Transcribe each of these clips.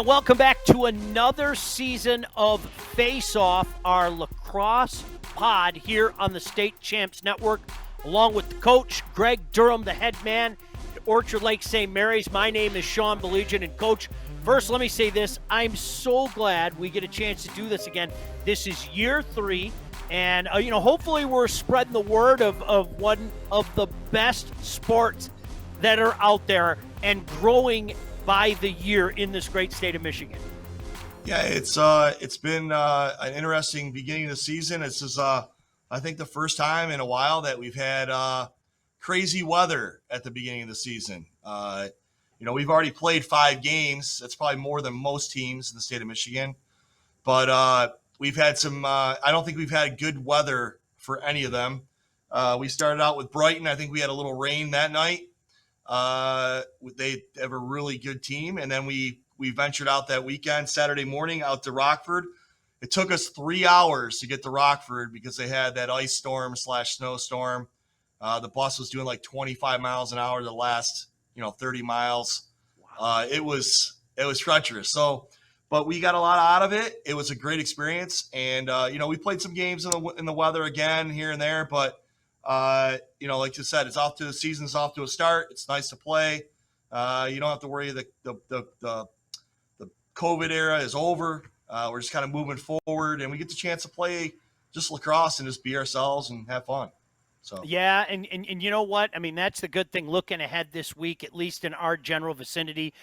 welcome back to another season of Face Off, our lacrosse pod here on the State Champs Network, along with the coach, Greg Durham, the head man at Orchard Lake St. Mary's. My name is Sean Baligian, and Coach, first let me say this. I'm so glad we get a chance to do this again. This is year 3, and hopefully we're spreading the word of one of the best sports that are out there and growing by the year in this great state of Michigan. Yeah, it's been an interesting beginning of the season. This is I think the first time in a while that we've had crazy weather at the beginning of the season. We've already played 5 games. That's probably more than most teams in the state of Michigan. But we've had some I don't think we've had good weather for any of them. We started out with Brighton. I think we had a little rain that night. They have a really good team. And then we ventured out that weekend, Saturday morning, out to Rockford. It took us 3 hours to get to Rockford because they had that ice storm / snowstorm. The bus was doing like 25 miles an hour the last, 30 miles. Wow. It was treacherous. But we got a lot out of it. It was a great experience. And, we played some games in the weather again here and there, but like you said, the season's off to a start. It's nice to play. You don't have to worry the COVID era is over. We're just kind of moving forward, and we get the chance to play just lacrosse and just be ourselves and have fun. So yeah, and you know what? I mean, that's the good thing looking ahead this week, at least in our general vicinity.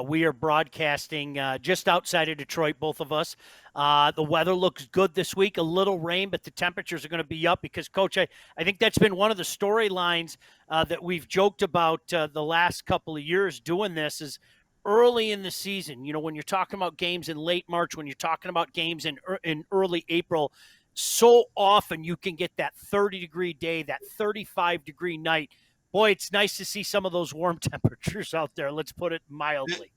We are broadcasting just outside of Detroit, both of us. The weather looks good this week, a little rain, but the temperatures are going to be up because, Coach, I think that's been one of the storylines that we've joked about the last couple of years doing this is early in the season. When you're talking about games in late March, when you're talking about games in early April, so often you can get that 30-degree day, that 35-degree night. Boy, it's nice to see some of those warm temperatures out there. Let's put it mildly.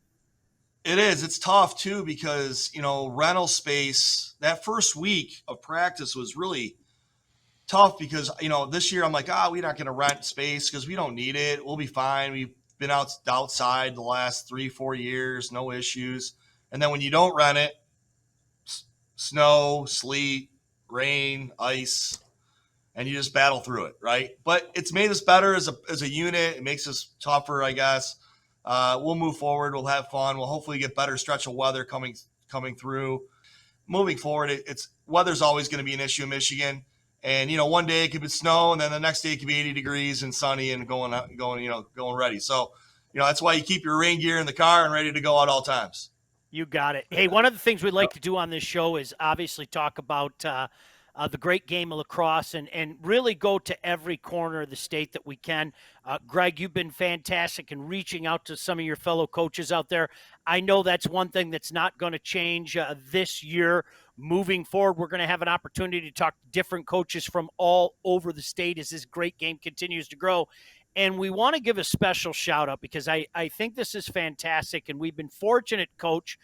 It is. It's tough, too, because, rental space, that first week of practice was really tough because, this year I'm like, we're not going to rent space because we don't need it. We'll be fine. We've been outside the last 3-4 years, no issues. And then when you don't rent it, snow, sleet, rain, ice, and you just battle through it, right? But it's made us better as a unit. It makes us tougher, I guess. We'll move forward. We'll have fun. We'll hopefully get better stretch of weather coming through. Moving forward, weather's always going to be an issue in Michigan. And one day it could be snow, and then the next day it could be 80 degrees and sunny and going ready. So that's why you keep your rain gear in the car and ready to go at all times. You got it. Hey, one of the things we like to do on this show is obviously talk about the great game of lacrosse and really go to every corner of the state that we can. Greg, you've been fantastic in reaching out to some of your fellow coaches out there. I know that's one thing that's not going to change this year. Moving forward, we're going to have an opportunity to talk to different coaches from all over the state as this great game continues to grow. And we want to give a special shout out because I think this is fantastic. And we've been fortunate, Coach,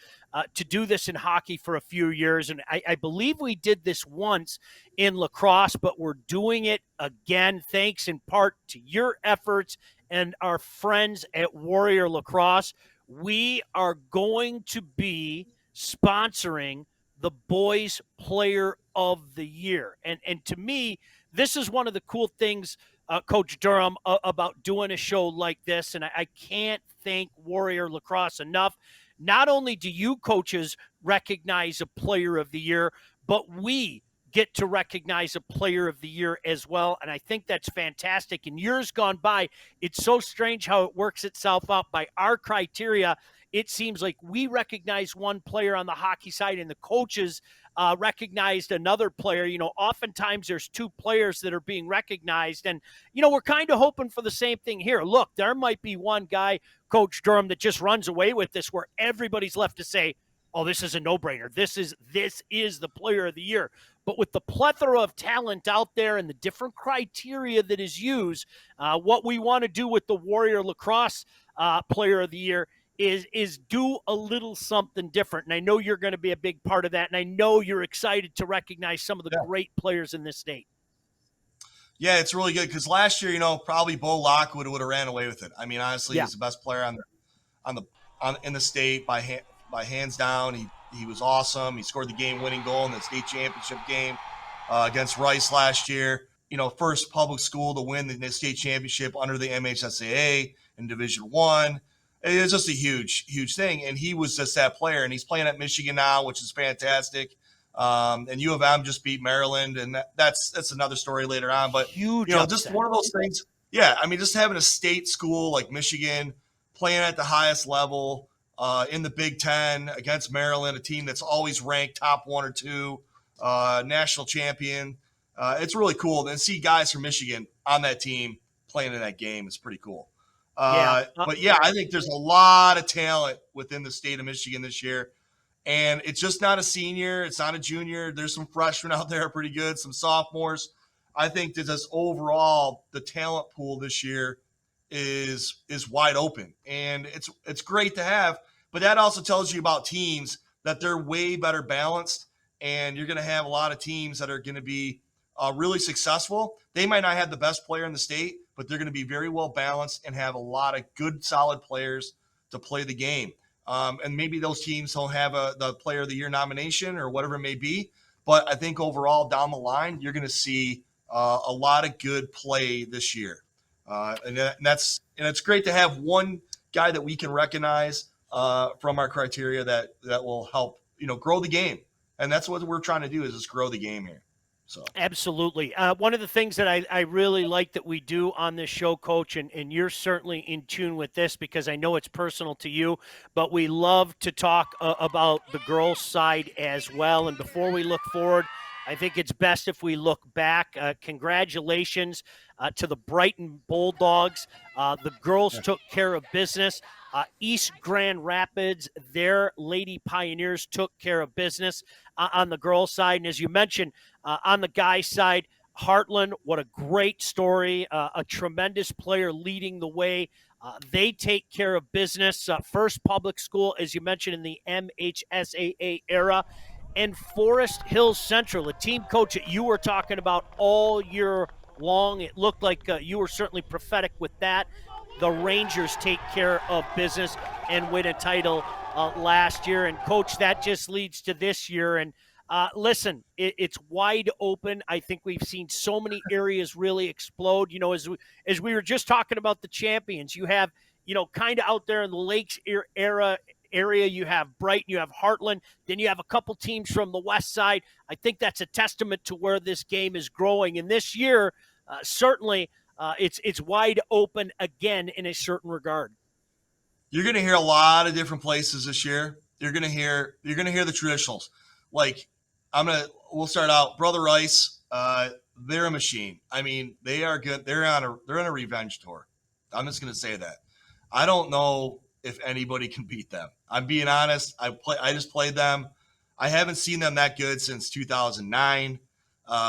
to do this in hockey for a few years. And I believe we did this once in lacrosse, but we're doing it again, thanks in part to your efforts and our friends at Warrior Lacrosse. We are going to be sponsoring the Boys Player of the Year. And to me, this is one of the cool things, Coach Durham, about doing a show like this, and I can't thank Warrior Lacrosse enough. Not only do you coaches recognize a player of the year, but we get to recognize a player of the year as well, and I think that's fantastic. In years gone by, it's so strange how it works itself out. By our criteria, it seems like we recognize one player on the hockey side and the coaches recognized another player. Oftentimes there's 2 players that are being recognized. And, we're kind of hoping for the same thing here. Look, there might be one guy, Coach Durham, that just runs away with this where everybody's left to say, oh, this is a no-brainer. This is the player of the year. But with the plethora of talent out there and the different criteria that is used, what we want to do with the Warrior Lacrosse player of the year is do a little something different. And I know you're going to be a big part of that. And I know you're excited to recognize some of the great players in this state. Yeah, it's really good because last year, probably Bo Lockwood would have ran away with it. I mean, honestly, he's the best player in the state by by hands down. He was awesome. He scored the game-winning goal in the state championship game against Rice last year. First public school to win the state championship under the MHSAA in Division One. It's just a huge, huge thing. And he was just that player. And he's playing at Michigan now, which is fantastic. And U of M just beat Maryland, and that's another story later on. But Huge just upset. one of those things. Yeah, I mean, just having a state school like Michigan playing at the highest level in the Big Ten against Maryland, a team that's always ranked top 1 or 2, national champion. It's really cool to see guys from Michigan on that team playing in that game. It's pretty cool. Yeah. But yeah, I think there's a lot of talent within the state of Michigan this year. And it's just not a senior. It's not a junior. There's some freshmen out there pretty good, some sophomores. I think that just overall the talent pool this year is wide open. And it's great to have. But that also tells you about teams that they're way better balanced. And you're going to have a lot of teams that are going to be really successful. They might not have the best player in the state, but they're going to be very well balanced and have a lot of good, solid players to play the game. And maybe those teams don't have the Player of the Year nomination or whatever it may be. But I think overall down the line, you're going to see a lot of good play this year. And it's great to have one guy that we can recognize from our criteria that will help grow the game. And that's what we're trying to do is just grow the game here. So Absolutely. One of the things that I really like that we do on this show, Coach, and you're certainly in tune with this because I know it's personal to you, but we love to talk about the girls' side as well. And before we look forward, I think it's best if we look back. Congratulations to the Brighton Bulldogs. The girls took care of business. East Grand Rapids, their Lady Pioneers took care of business on the girls' side. And as you mentioned, on the guys' side, Heartland, what a great story. A tremendous player leading the way. They take care of business. First public school, as you mentioned, in the MHSAA era. And Forest Hills Central, a team, Coach, that you were talking about all year long. It looked like you were certainly prophetic with that. The Rangers take care of business and win a title last year. And, Coach, that just leads to this year. And listen, it's wide open. I think we've seen so many areas really explode. As we were just talking about the champions, you have, kind of out there in the Lakes area, you have Brighton, you have Heartland, then you have a couple teams from the west side. I think that's a testament to where this game is growing. And this year, certainly, it's wide open again in a certain regard. you're going to hear a lot of different places this year. You're going to hear the traditionals. Like we'll start out. Brother Rice, they're a machine. I mean, they are good. They're on a revenge tour. I'm just going to say that. I don't know if anybody can beat them. I'm being honest. I just played them. I haven't seen them that good since 2009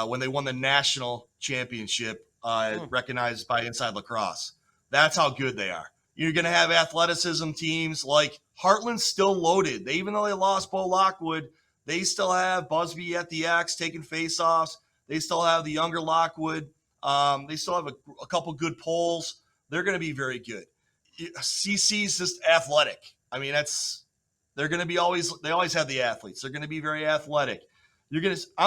when they won the national championship recognized by Inside Lacrosse. That's how good they are. You're going to have athleticism teams like Heartland's still loaded. Even though they lost Bo Lockwood, they still have Busby at the X taking faceoffs. They still have the younger Lockwood. They still have a couple good polls. They're going to be very good. CC's just athletic. I mean, they're going to be they always have the athletes. They're going to be very athletic. I'm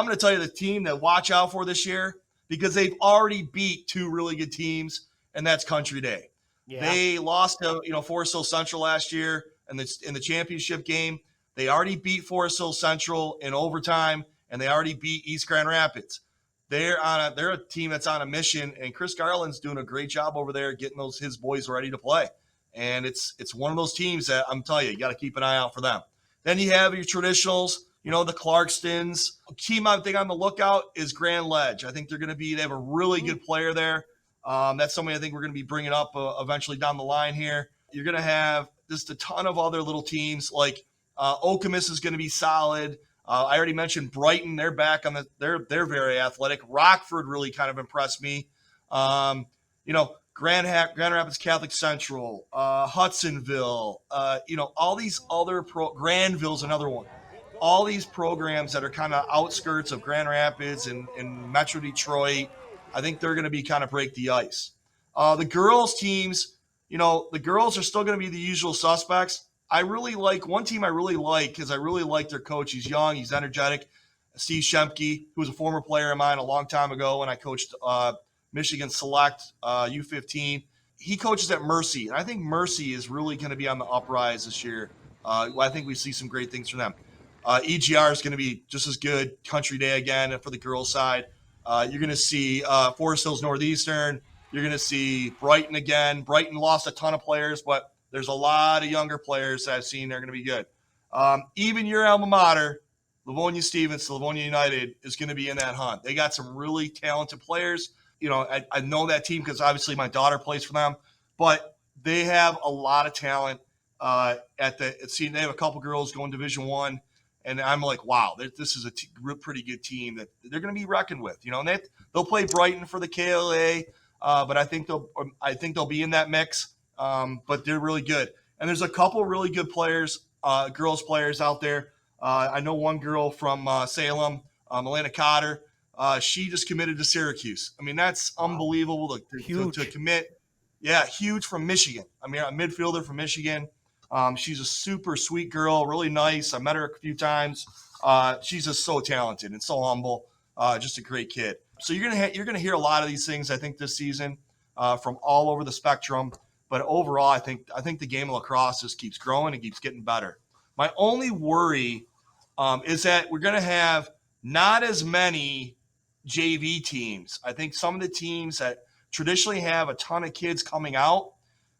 going to tell you the team to watch out for this year because they've already beat two really good teams, and that's Country Day. Yeah. They lost to Forest Hill Central last year in the championship game. They already beat Forest Hill Central in overtime, and they already beat East Grand Rapids. They're a team that's on a mission, and Chris Garland's doing a great job over there getting his boys ready to play. And it's one of those teams that I'm telling you got to keep an eye out for them. Then you have your traditionals, the Clarkstons. A team I think on the lookout is Grand Ledge. I think they have a really good player there. That's somebody I think we're going to be bringing up eventually down the line here. You're going to have just a ton of other little teams like Okemos is going to be solid. I already mentioned Brighton. They're back on they're very athletic. Rockford really kind of impressed me. Grand Rapids Catholic Central, Hudsonville, all these other Granville's another one. All these programs that are kind of outskirts of Grand Rapids and Metro Detroit, I think they're going to be kind of break the ice. The girls teams, the girls are still going to be the usual suspects. I really like one team I really like because I really like their coach. He's young, he's energetic. Steve Shemke, who was a former player of mine a long time ago when I coached Michigan Select U15. He coaches at Mercy, and I think Mercy is really going to be on the uprise this year. I think we see some great things from them. EGR is going to be just as good. Country Day again for the girls' side. You're going to see Forest Hills Northeastern. You're going to see Brighton again. Brighton lost a ton of players, but there's a lot of younger players that I've seen they're going to be good. Even your alma mater, Livonia Stevens, Livonia United, is going to be in that hunt. They got some really talented players. I know that team because obviously my daughter plays for them, but they have a lot of talent. They have a couple girls going Division One, and I'm like, wow, this is a pretty good team that they're going to be reckoned with. And they'll play Brighton for the KLA, but I think they'll be in that mix. But they're really good, and there's a couple really good players, girls players out there. I know one girl from Salem, Milena Cotter. She just committed to Syracuse. I mean, that's unbelievable to commit. Yeah, huge from Michigan. I mean, a midfielder from Michigan. She's a super sweet girl, really nice. I met her a few times. She's just so talented and so humble. Just a great kid. So you're gonna hear a lot of these things, I think, this season from all over the spectrum. But overall, I think the game of lacrosse just keeps growing and keeps getting better. My only worry is that we're gonna have not as many JV teams. I think some of the teams that traditionally have a ton of kids coming out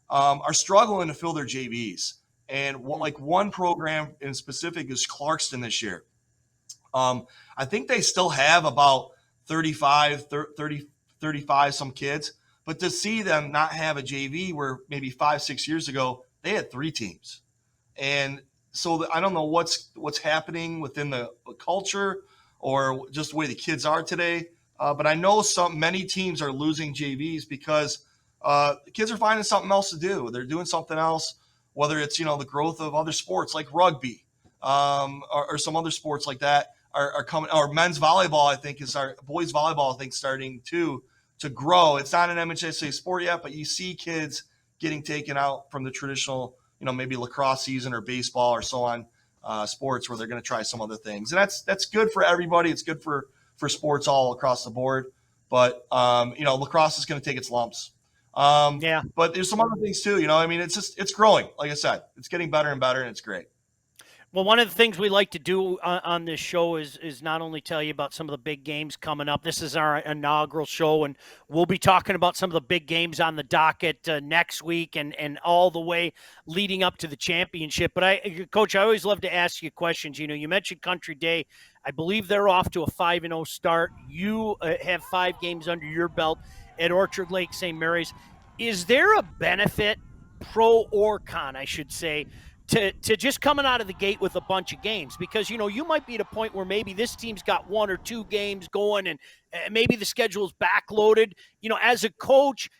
are struggling to fill their JVs. And one program in specific is Clarkston this year. I think they still have about 35 some kids, but to see them not have a JV where maybe 5-6 years ago they had 3 teams. And so I don't know what's happening within the culture or just the way the kids are today. But I know many teams are losing JVs because the kids are finding something else to do. They're doing something else, whether it's the growth of other sports like rugby or some other sports like that are coming. Or men's volleyball, I think, boys volleyball, I think, starting to grow. It's not an MHSA sport yet, but you see kids getting taken out from the traditional, maybe lacrosse season or baseball or so on sports where they're going to try some other things. And that's good for everybody. It's good for sports all across the board. But, lacrosse is going to take its lumps. Yeah. But there's some other things too. It's growing. Like I said, it's getting better and better, and it's great. Well, one of the things we like to do on this show is not only tell you about some of the big games coming up. This is our inaugural show, and we'll be talking about some of the big games on the docket next week and all the way leading up to the championship. But Coach, I always love to ask you questions. You mentioned Country Day. I believe they're off to a 5-0 start. You have 5 games under your belt at Orchard Lake St. Mary's. Is there a benefit, pro or con, I should say, to just coming out of the gate with a bunch of games? Because, you might be at a point where maybe this team's got 1 or 2 games going and maybe the schedule's backloaded. As a coach,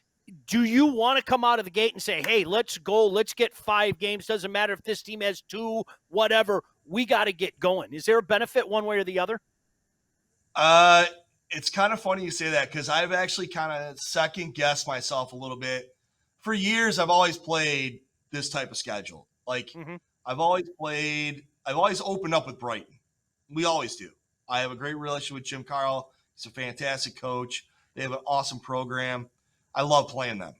do you want to come out of the gate and say, hey, let's go, let's get 5 games. Doesn't matter if this team has 2, whatever, we got to get going. Is there a benefit one way or the other? It's kind of funny you say that because I've actually kind of second guessed myself a little bit. For years, I've always played this type of schedule. I've always opened up with Brighton. We always do. I have a great relationship with Jim Carl. He's a fantastic coach. They have an awesome program. I love playing them.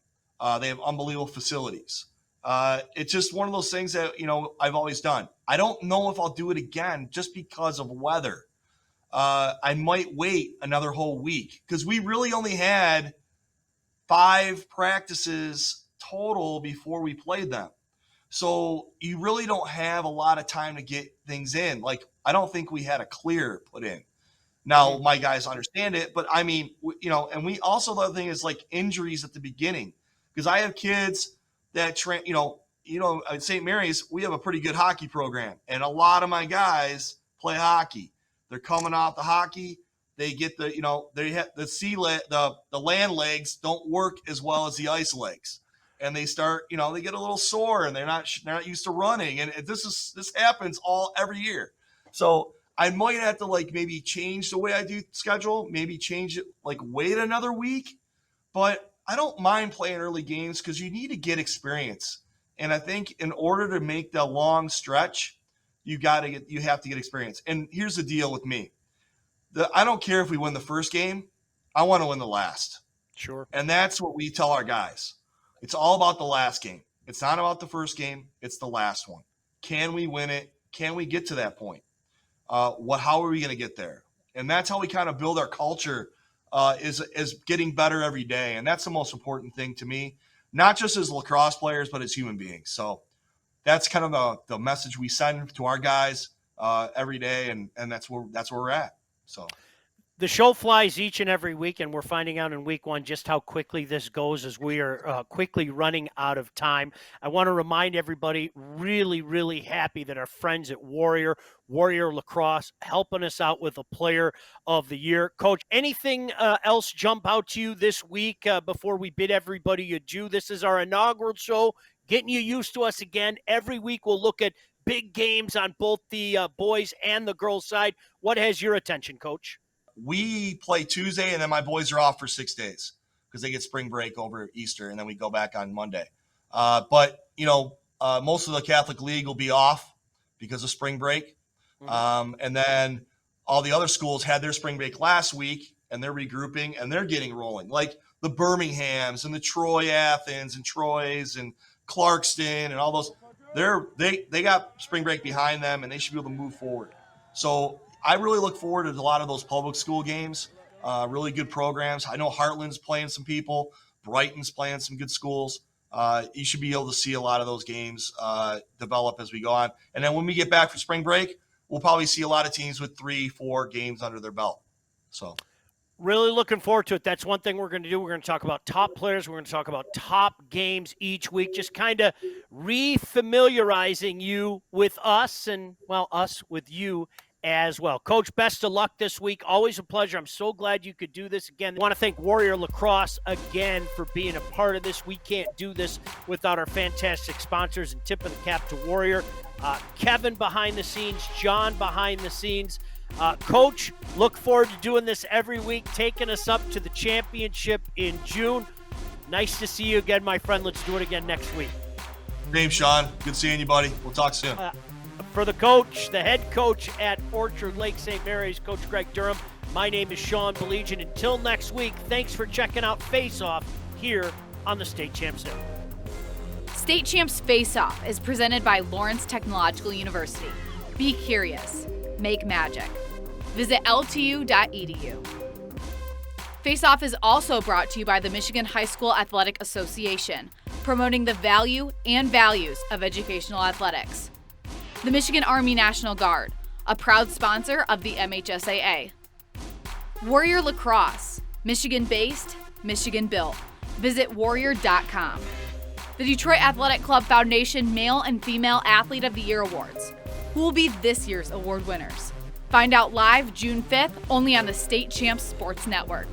They have unbelievable facilities. It's just one of those things that, I've always done. I don't know if I'll do it again just because of weather. I might wait another whole week because we really only had 5 practices total before we played them. So you really don't have a lot of time to get things in. I don't think we had a clear put in. Now, my guys understand it, but I mean, and we also, the other thing is injuries at the beginning because I have kids that at St. Mary's, we have a pretty good hockey program, and a lot of my guys play hockey. They're coming off the hockey. They get they have the land legs don't work as well as the ice legs. And they start, they get a little sore and they're not used to running. And this happens every year. So I might have to maybe change the way I do schedule, maybe change it, wait another week. But I don't mind playing early games because you need to get experience. And I think in order to make the long stretch, you have to get experience. And here's the deal with me. I don't care if we win the first game. I want to win the last. Sure. And that's what we tell our guys. It's all about the last game. It's not about the first game. It's the last one. Can we win it? Can we get to that point? How are we going to get there? And that's how we kind of build our culture, is getting better every day. And that's the most important thing to me, not just as lacrosse players, but as human beings. So that's kind of the message we send to our guys every day. And that's where we're at. So the show flies each and every week, and we're finding out in week one just how quickly this goes as we are quickly running out of time. I want to remind everybody, really, really happy that our friends at Warrior Lacrosse, helping us out with a player of the year. Coach, anything else jump out to you this week before we bid everybody adieu? This is our inaugural show, getting you used to us again. Every week we'll look at big games on both the boys and the girls side. What has your attention, Coach? We play Tuesday, and then my boys are off for 6 days because they get spring break over Easter, and then we go back on Monday. But most of the Catholic League will be off because of spring break. And then all the other schools had their spring break last week, and they're regrouping, and they're getting rolling. Like the Birminghams and the Troy Athens and Troys and Clarkston and all those. They got spring break behind them, and they should be able to move forward. So I really look forward to a lot of those public school games, really good programs. I know Heartland's playing some people. Brighton's playing some good schools. You should be able to see a lot of those games develop as we go on. And then when we get back for spring break, we'll probably see a lot of teams with 3-4 games under their belt. So really looking forward to it. That's one thing we're going to do. We're going to talk about top players. We're going to talk about top games each week, just kind of refamiliarizing you with us and, well, us with you as well. Coach, best of luck this week. Always a pleasure. I'm so glad you could do this again. I want to thank Warrior Lacrosse again for being a part of this. We can't do this without our fantastic sponsors, and tip of the cap to Warrior. Kevin behind the scenes, John behind the scenes. Coach, look forward to doing this every week, taking us up to the championship in June. Nice to see you again, my friend. Let's do it again next week. Same, Sean. Good seeing you, buddy. We'll talk soon. For the coach, the head coach at Orchard Lake St. Mary's, Coach Greg Durham, my name is Sean Baligian. Until next week, thanks for checking out Face Off here on the State Champs Network. State Champs Face Off is presented by Lawrence Technological University. Be curious. Make magic. Visit ltu.edu. Face Off is also brought to you by the Michigan High School Athletic Association, promoting the value and values of educational athletics. The Michigan Army National Guard, a proud sponsor of the MHSAA. Warrior Lacrosse, Michigan-based, Michigan-built. Visit warrior.com. The Detroit Athletic Club Foundation Male and Female Athlete of the Year Awards. Who will be this year's award winners? Find out live June 5th, only on the State Champs Sports Network.